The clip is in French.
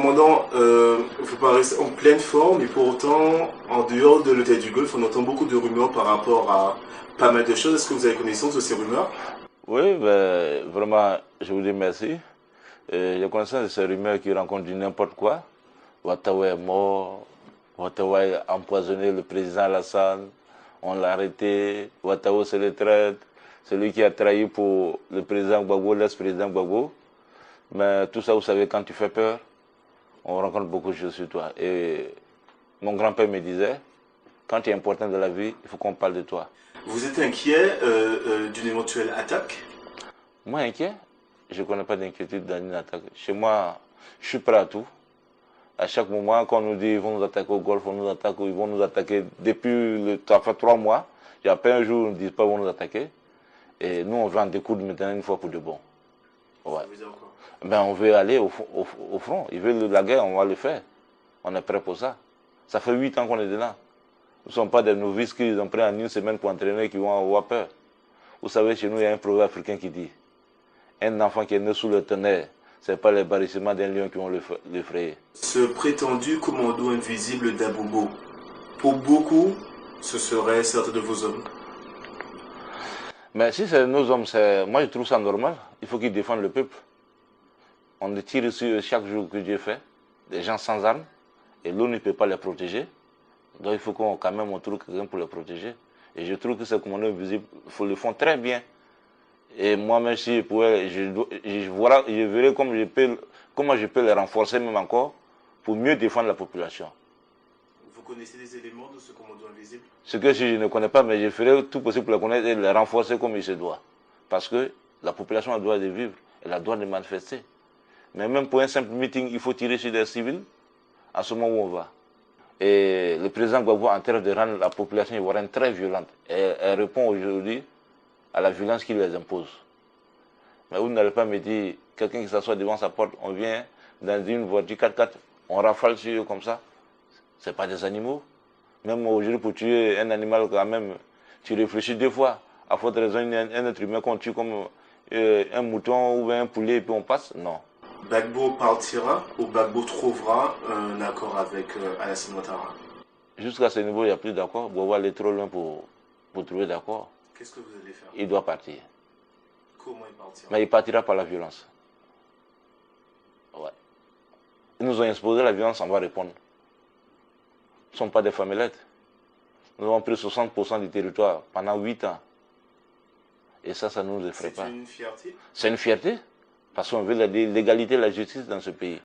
Commandant, vous paraissez en pleine forme et pour autant, en dehors de l'hôtel du Golfe, on entend beaucoup de rumeurs par rapport à pas mal de choses. Est-ce que vous avez connaissance de ces rumeurs? Oui, ben, vraiment, je vous dis merci. J'ai connaissance de ces rumeurs qui racontent du n'importe quoi. Ouattara est mort, Ouattara a empoisonné le président Alassane, on l'a arrêté, Ouattara c'est le traite, c'est lui qui a trahi pour le président Gbagbo, l'ex-président Gbagbo. Mais tout ça, vous savez, quand tu fais peur, on rencontre beaucoup de choses sur toi. Et mon grand-père me disait, quand tu es important dans la vie, il faut qu'on parle de toi. Vous êtes inquiet d'une éventuelle attaque? Moi, inquiet? Je ne connais pas d'inquiétude dans une attaque. Chez moi, je suis prêt à tout. À chaque moment, quand on nous dit qu'ils vont nous attaquer au golf, ils vont nous attaquer depuis ça fait 3 mois. Il y a pas un jour où ils ne disent pas qu'ils vont nous attaquer. Et nous, on veut en découdre maintenant une fois pour de bon. Ouais. Ben, on veut aller au front. Ils veulent la guerre, on va le faire. On est prêt pour ça. Ça fait 8 ans qu'on est dedans. Nous ne sommes pas des novices qui ont pris en une semaine pour entraîner, qui vont avoir peur. Vous savez, chez nous, il y a un proverbe africain qui dit un enfant qui est né sous le tonnerre, ce n'est pas les barrissements d'un lion qui vont l'effrayer. Ce prétendu commando invisible d'Abobo, pour beaucoup, ce serait certains de vos hommes. Mais si c'est nos hommes, moi je trouve ça normal. Il faut qu'ils défendent le peuple. On tire sur chaque jour que Dieu fait, des gens sans armes, et l'eau ne peut pas les protéger. Donc il faut quand même on trouve quelqu'un pour les protéger. Et je trouve que ces commandos invisibles le font très bien. Et moi-même, si je pouvais, je verrais comment je peux les renforcer même encore pour mieux défendre la population. Vous connaissez des éléments de ce commando invisible? Ce que je ne connais pas, mais je ferai tout possible pour les connaître et les renforcer comme il se doit. Parce que la population a le droit de vivre, elle a le droit de manifester. Mais même pour un simple meeting, il faut tirer sur des civils à ce moment où on va. Et le président Gbagbo est en train de rendre la population ivoirienne très violente. Et elle répond aujourd'hui à la violence qu'il les impose. Mais vous n'allez pas me dire, quelqu'un qui s'assoit devant sa porte, on vient dans une voiture 4x4, on rafale sur eux comme ça. Ce n'est pas des animaux. Même aujourd'hui, pour tuer un animal, quand même, tu réfléchis 2 fois. À faute de raison, un être humain qu'on tue comme un mouton ou un poulet et puis on passe. Non. Gbagbo partira ou Gbagbo trouvera un accord avec Alassane Ouattara? Jusqu'à ce niveau, il n'y a plus d'accord. Gbagbo aller trop loin pour trouver d'accord. Qu'est-ce que vous allez faire? Il doit partir. Comment il partira? Mais il partira par la violence. Ouais. Ils nous ont exposé la violence, on va répondre. Nous ne sommes pas des famillettes. Nous avons pris 60% du territoire pendant 8 ans. Et ça ne nous effraie pas. C'est une fierté? C'est une fierté. Parce qu'on veut l'égalité et la justice dans ce pays.